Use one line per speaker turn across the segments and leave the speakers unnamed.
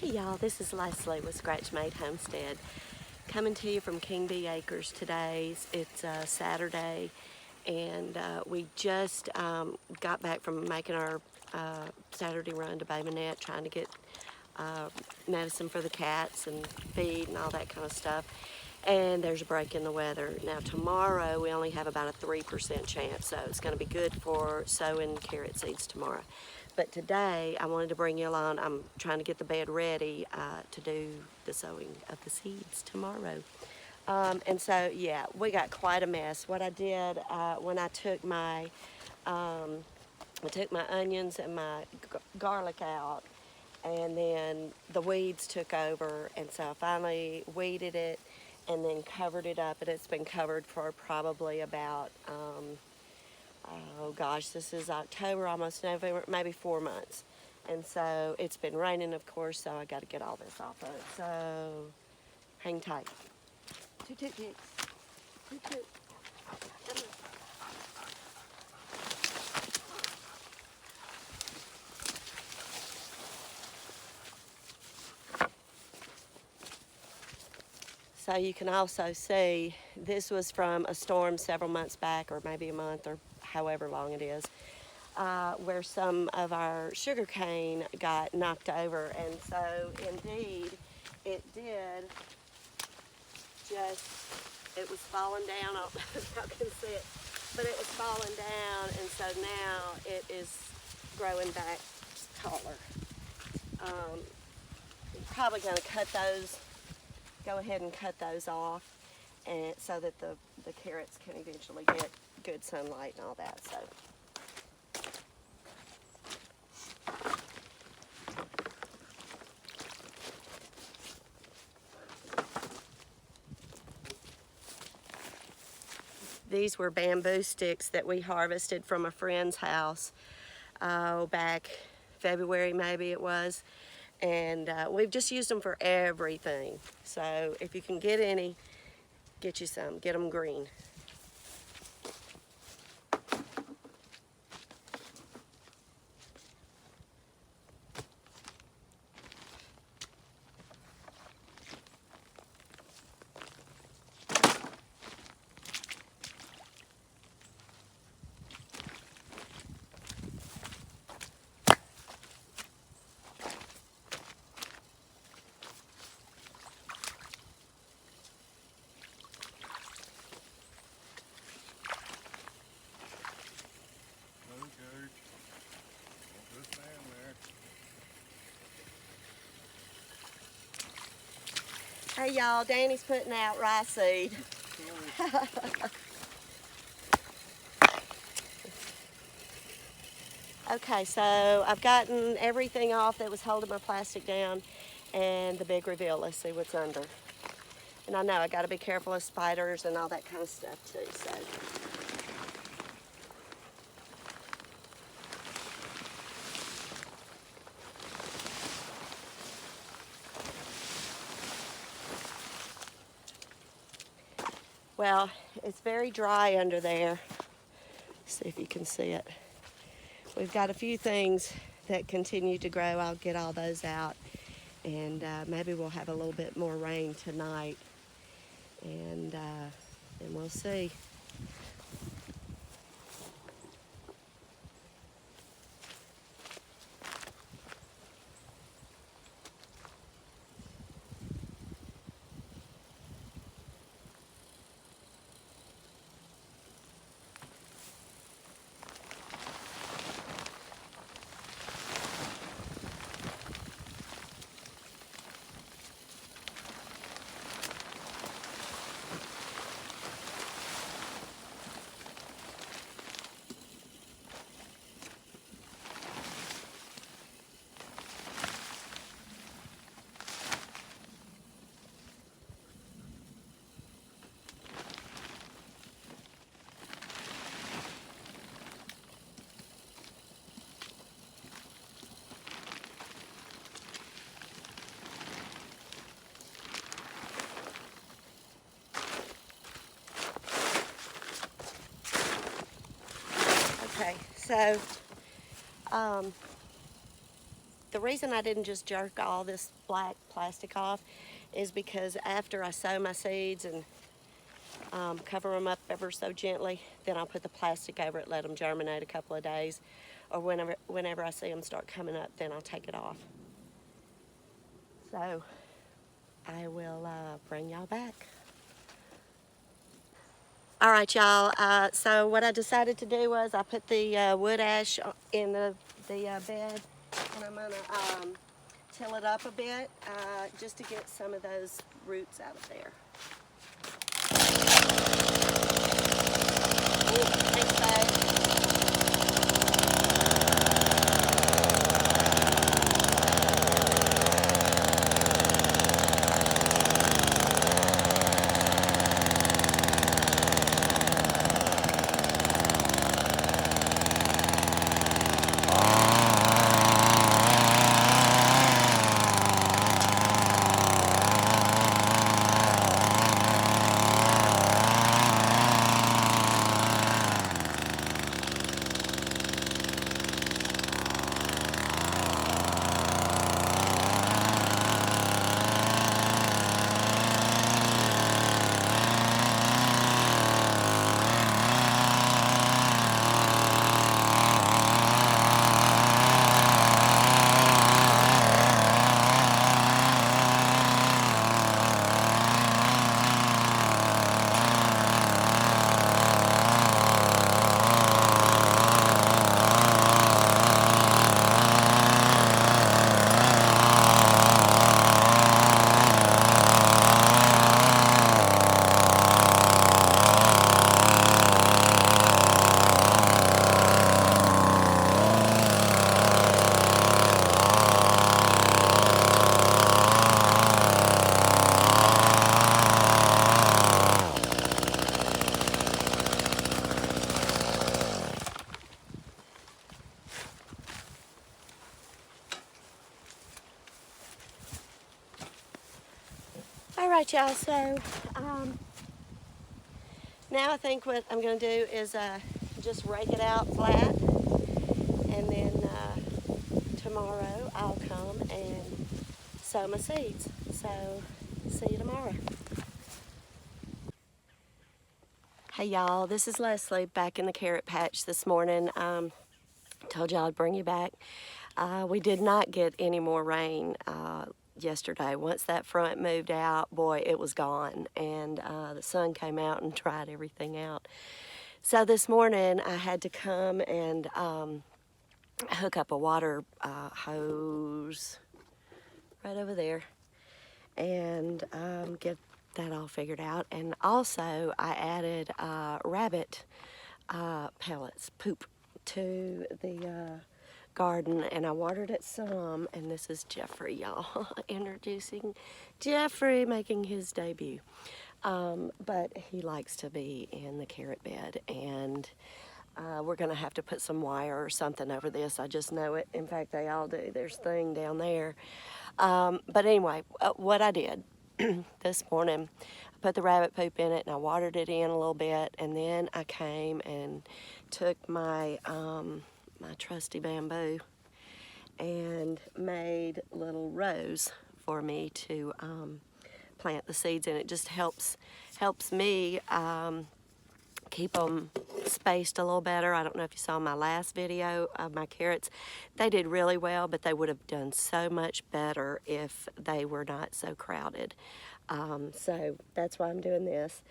Hey y'all, this is Leslie with Scratch Made Homestead, coming to you from King Bee Acres today. It's Saturday, and we just got back from making our Saturday run to Bay Minette, trying to get medicine for the cats and feed and all that kind of stuff. And there's a break in the weather. Now tomorrow we only have about a 3% chance, so it's going to be good for sowing carrot seeds tomorrow. But today I wanted to bring you along. I'm trying to get the bed ready to do the sowing of the seeds tomorrow. And so yeah, we got quite a mess. What I did when I took my onions and my garlic out, and then the weeds took over, and so I finally weeded it and then covered it up, and it's been covered for probably about oh gosh, this is October, almost November, maybe 4 months. And so it's been raining, of course, so I got to get all this off of it. So hang tight. Toot toot pigs. Toot toot. So you can also see this was from a storm several months back, or maybe a month, or however long it is, where some of our sugar cane got knocked over. And so indeed it did just, it was falling down. I don't know if y'all can see it, but it was falling down, and so now it is growing back taller. I'm probably going to go ahead and cut those off, and so that the carrots can eventually get good sunlight and all that. So these were bamboo sticks that we harvested from a friend's house back February, maybe it was, and we've just used them for everything. So if you can get any, get you some. Get them green. Hey y'all, Danny's putting out rye seed. Okay, so I've gotten everything off that was holding my plastic down, and the big reveal. Let's see what's under. And I know I got to be careful of spiders and all that kind of stuff too. So. Well, it's very dry under there. See if you can see it. We've got a few things that continue to grow. I'll get all those out, and maybe we'll have a little bit more rain tonight, and we'll see. Okay, so the the reason I didn't just jerk all this black plastic off is because after I sow my seeds and cover them up ever so gently, then I'll put the plastic over it, let them germinate a couple of days, or whenever I see them start coming up, then I'll take it off. So I will bring y'all back. All right, y'all. So what I decided to do was I put the wood ash in the bed, and I'm gonna till it up a bit just to get some of those roots out of there. Ooh, thanks, babe. All right, y'all, so now I think what I'm going to do is just rake it out flat, and then tomorrow I'll come and sow my seeds. So see you tomorrow. Hey y'all, this is Leslie back in the carrot patch this morning. Told y'all I'd bring you back. We did not get any more rain yesterday. Once that front moved out, boy, it was gone, and the sun came out and dried everything out. So this morning I had to come and hook up a water hose right over there and get that all figured out. And also I added rabbit pellets, poop, to the garden, and I watered it some. And this is Jeffrey, y'all. Introducing Jeffrey, making his debut. But he likes to be in the carrot bed, and we're gonna have to put some wire or something over this. I just know it. In fact, they all do. There's a thing down there. But anyway, what I did this morning, I put the rabbit poop in it and I watered it in a little bit, and then I came and took my my trusty bamboo and made little rows for me to plant the seeds in. It just helps me keep them spaced a little better. I don't know if you saw my last video of my carrots. They did really well, but they would have done so much better if they were not so crowded. So that's why I'm doing this.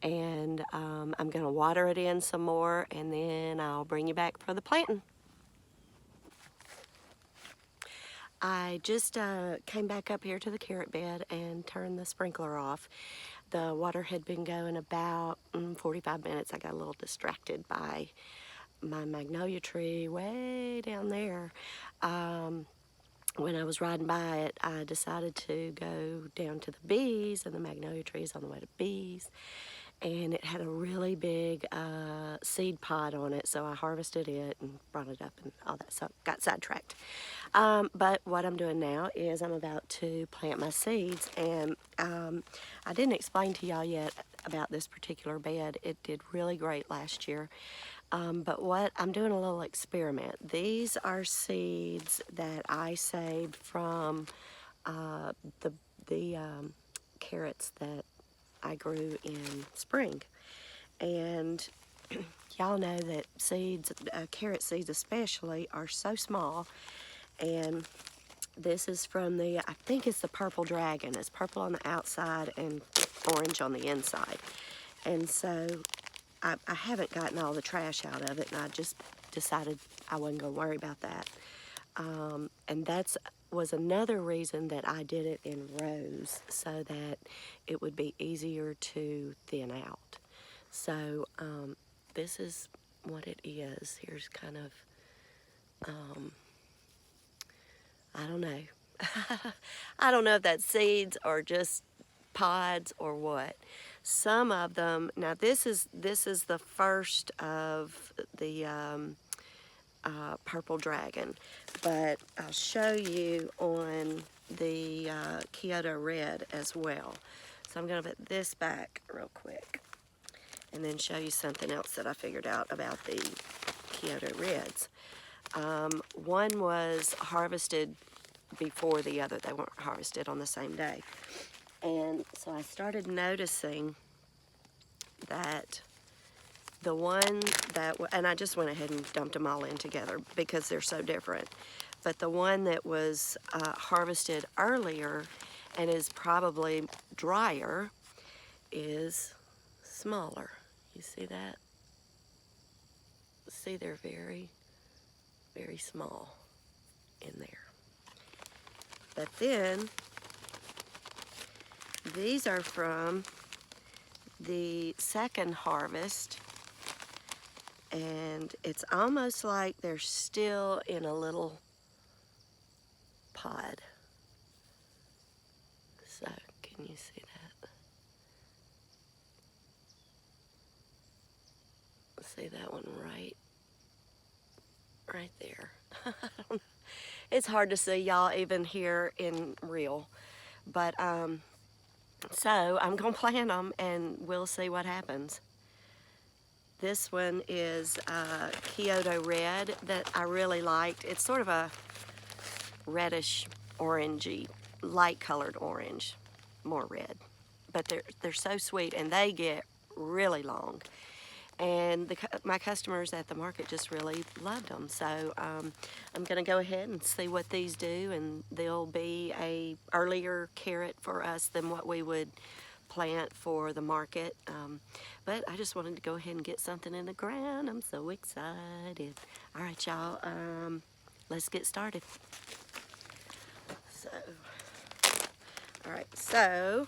And I'm going to water it in some more, and then I'll bring you back for the planting. I just came back up here to the carrot bed and turned the sprinkler off. The water had been going about 45 minutes. I got a little distracted by my magnolia tree way down there. When I was riding by it, I decided to go down to the bees, and the magnolia tree is on the way to bees. And it had a really big seed pod on it, so I harvested it and brought it up and all that, so got sidetracked. But what I'm doing now is I'm about to plant my seeds, and I didn't explain to y'all yet about this particular bed. It did really great last year. But what I'm doing a little experiment. These are seeds that I saved from uh, the the carrots that I grew in spring, and y'all know that seeds, carrot seeds especially, are so small. And this is from the, I think it's the purple dragon. It's purple on the outside and orange on the inside. And so I haven't gotten all the trash out of it, and I just decided I wasn't going to worry about that. And that's was another reason that I did it in rows, so that it would be easier to thin out. So this is what it is. Here's kind of, I don't know. I don't know if that's seeds or just pods or what. Some of them, now this is the first of the purple dragon, but I'll show you on the Kyoto red as well. So I'm going to put this back real quick and then show you something else that I figured out about the Kyoto reds. One was harvested before the other. They weren't harvested on the same day. And so I started noticing that the one that, and I just went ahead and dumped them all in together because they're so different. But the one that was harvested earlier and is probably drier is smaller. You see that? See, they're very, very small in there. But then, these are from the second harvest, and it's almost like they're still in a little pod. So, can you see that? See that one right there. I don't know. It's hard to see, y'all, even here in real. But, so I'm gonna plant them and we'll see what happens. This one is Kyoto red that I really liked. It's sort of a reddish orangey, light colored orange, more red. But they're so sweet, and they get really long. And my customers at the market just really loved them. So I'm going to go ahead and see what these do, and they'll be a earlier carrot for us than what we would plant for the market. But I just wanted to go ahead and get something in the ground. I'm so excited. All right, y'all, let's get started. So, all right, so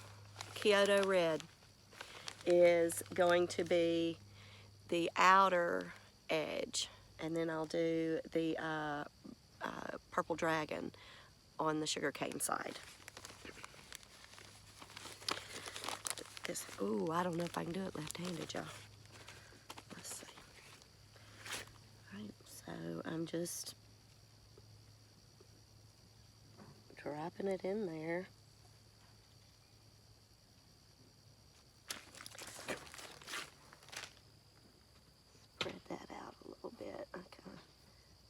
Kyoto red is going to be the outer edge, and then I'll do the purple dragon on the sugarcane side. This, ooh, I don't know if I can do it left-handed, y'all. Let's see. All right, so I'm just dropping it in there. Spread that out a little bit. I kind of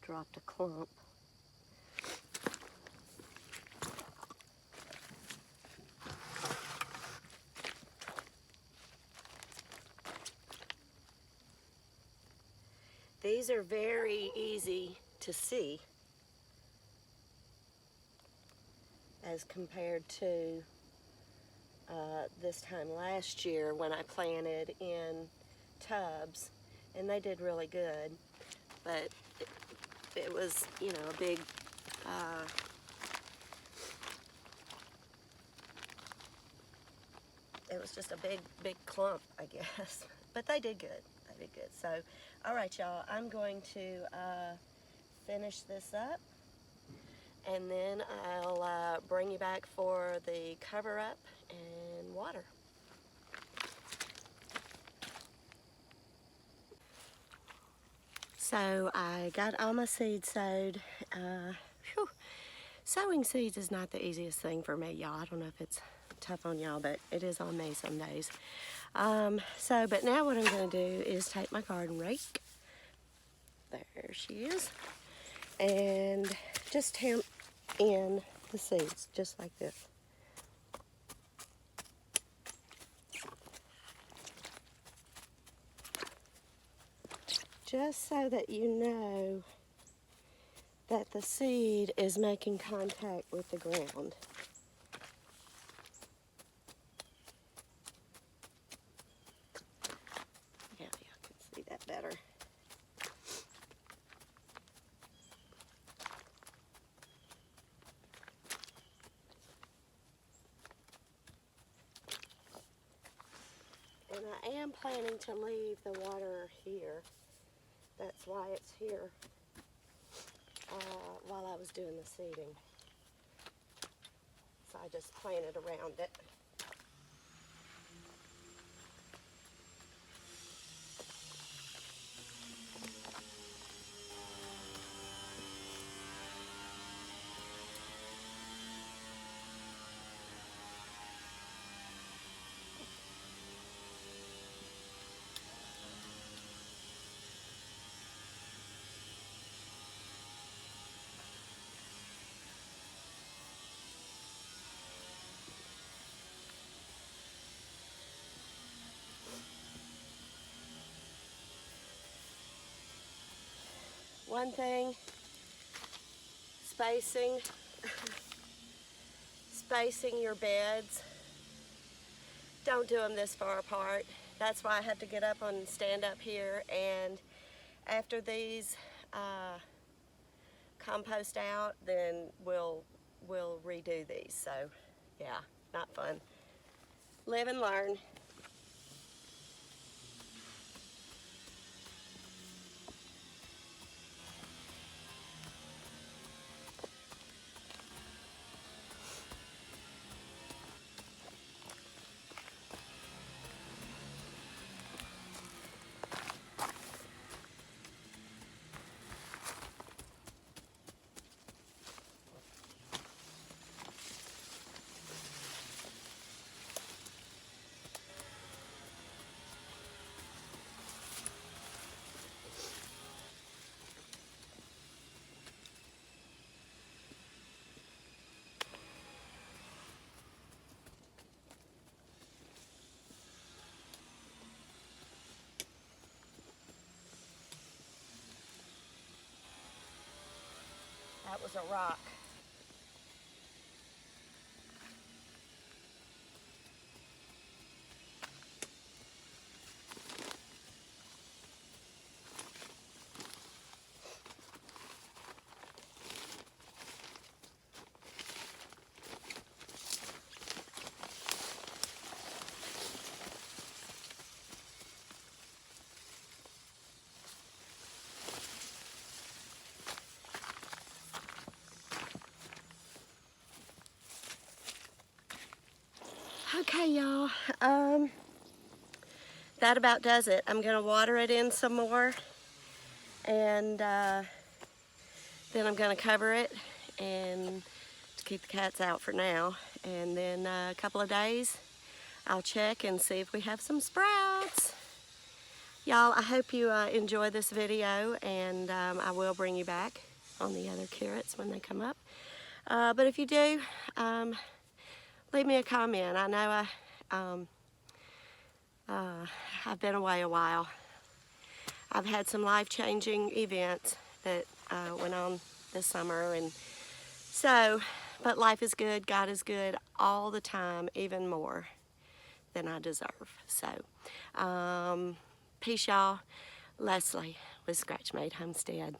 dropped a clump. These are very easy to see as compared to this time last year when I planted in tubs, and they did really good, but it was, you know, a big it was just a big clump, I guess. But they did good. They did good. So, all right, y'all, I'm going to finish this up, and then I'll bring you back for the cover up and water. So I got all my seeds sowed. Sowing seeds is not the easiest thing for me, y'all. I don't know if it's tough on y'all, but it is on me some days. But now what I'm going to do is take my garden rake, There she is. And just tamp in the seeds, just like this. Just so that you know that the seed is making contact with the ground. Yeah, y'all can see that better. And I am planning to leave the water here. That's why it's here while I was doing the seeding. So I just planted around it. One thing, spacing your beds. Don't do them this far apart. That's why I have to get up and stand up here. And after these compost out, then we'll redo these. So yeah, not fun. Live and learn. That was a rock. Okay, y'all. That about does it. I'm gonna water it in some more, and then I'm gonna cover it and to keep the cats out for now. And then a couple of days, I'll check and see if we have some sprouts. Y'all, I hope you enjoy this video, and I will bring you back on the other carrots when they come up. But if you do, leave me a comment. I know I've been away a while. I've had some life-changing events that went on this summer, and so, but life is good, God is good all the time, even more than I deserve. So, peace, y'all. Leslie with Scratch Made Homestead.